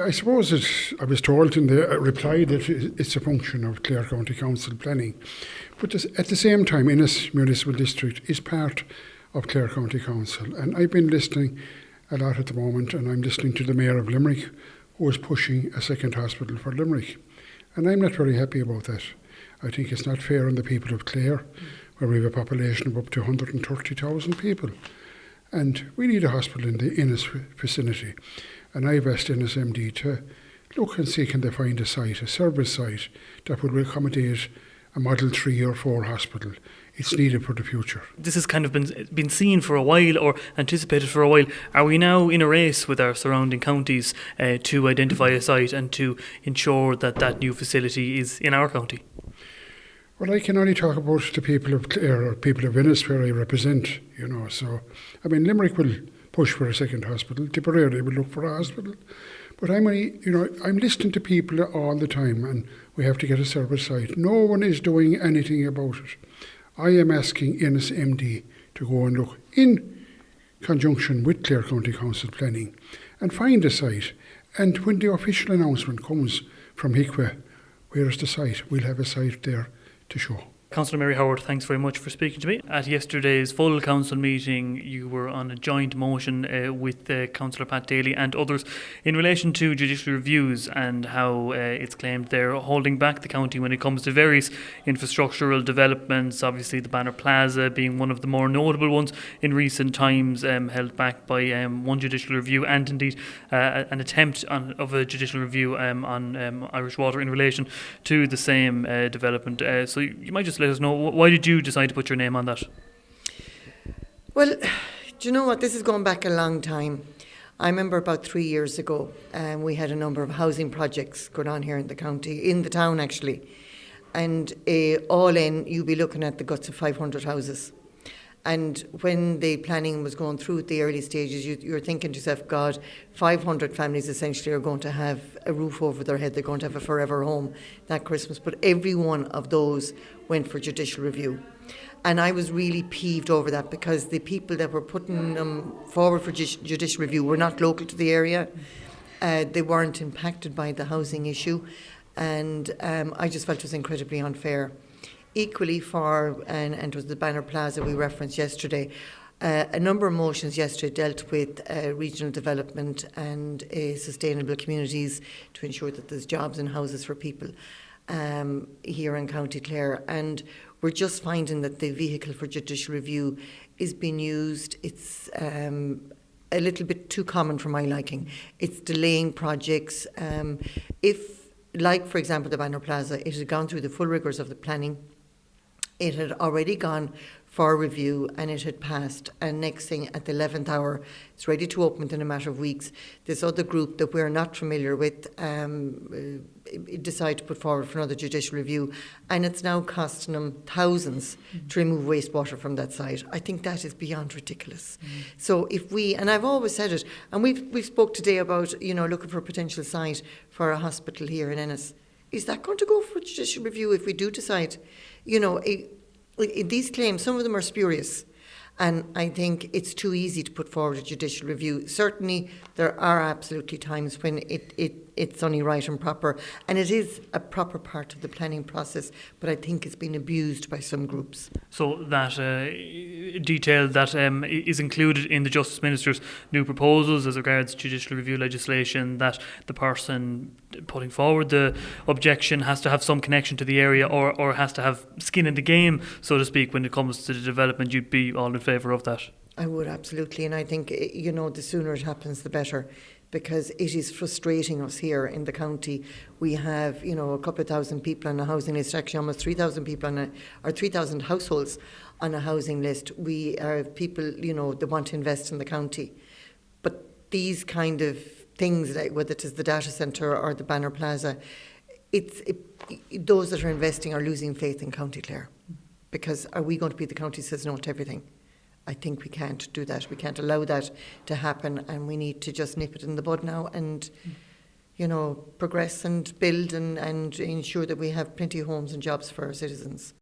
I suppose I was told in the reply that it's a function of Clare County Council planning. But at the same time, Ennis Municipal District is part of Clare County Council. And I've been listening a lot at the moment, and I'm listening to the Mayor of Limerick, who is pushing a second hospital for Limerick. And I'm not very happy about that. I think it's not fair on the people of Clare, where we have a population of up to 130,000 people. And we need a hospital in the Ennis vicinity. And I've asked Ennis MD to look and see can they find a site, a service site, that would accommodate a Model 3 or 4 hospital. It's needed for the future. This has kind of been seen for a while or anticipated for a while. Are we now in a race with our surrounding counties to identify a site and to ensure that that new facility is in our county? Well, I can only talk about the people of Clare or people of Ennis where I represent, So, Limerick will push for a second hospital. Tipperary will look for a hospital. But I'm listening to people all the time, and we have to get a service site. No one is doing anything about it. I am asking Ennis MD to go and look in conjunction with Clare County Council planning and find a site. And when the official announcement comes from HIQA, where is the site? We'll have a site there to show. Councillor Mary Howard, thanks very much for speaking to me. At yesterday's full council meeting, you were on a joint motion with Councillor Pat Daly and others in relation to judicial reviews and how it's claimed they're holding back the county when it comes to various infrastructural developments. Obviously, the Banner Plaza being one of the more notable ones in recent times, held back by one judicial review and indeed an attempt of a judicial review on Irish Water in relation to the same development. So you might just let us know, why did you decide to put your name on that? Well, do you know what? This is going back a long time. I remember about 3 years ago, we had a number of housing projects going on here in the county, in the town actually. And all in, you'd be looking at the guts of 500 houses. And when the planning was going through at the early stages, you're thinking to yourself, God, 500 families essentially are going to have a roof over their head. They're going to have a forever home that Christmas. But every one of those went for judicial review. And I was really peeved over that because the people that were putting them forward for judicial review were not local to the area. They weren't impacted by the housing issue. And I just felt it was incredibly unfair. Equally and it was the Banner Plaza we referenced yesterday, a number of motions yesterday dealt with regional development and sustainable communities to ensure that there's jobs and houses for people here in County Clare. And we're just finding that the vehicle for judicial review is being used. It's a little bit too common for my liking. It's delaying projects. If, like for example, the Banner Plaza, it had gone through the full rigours of the planning. It had already gone for review and it had passed. And next thing, at the 11th hour, it's ready to open within a matter of weeks. This other group that we're not familiar with decided to put forward for another judicial review. And it's now costing them thousands to remove wastewater from that site. I think that is beyond ridiculous. So if we, and I've always said it, and we've spoke today about, looking for a potential site for a hospital here in Ennis. Is that going to go for judicial review if we do decide? These claims, some of them are spurious. And I think it's too easy to put forward a judicial review. Certainly, there are absolutely times when it's only right and proper. And it is a proper part of the planning process, but I think it's been abused by some groups. So that detail that is included in the Justice Minister's new proposals as regards judicial review legislation, that the person putting forward the objection has to have some connection to the area or has to have skin in the game, so to speak, when it comes to the development, you'd be all in favour of that? I would, absolutely. And I think, the sooner it happens, the better, because it is frustrating us here in the county. We have, a couple of thousand people on a housing list, actually almost 3,000 people or 3,000 households on a housing list. We have people, that want to invest in the county. But these kind of things, like whether it is the data centre or the Banner Plaza, those that are investing are losing faith in County Clare. Because are we going to be the county that says no to everything? I think we can't do that. We can't allow that to happen, and we need to just nip it in the bud now and, progress and build and ensure that we have plenty of homes and jobs for our citizens.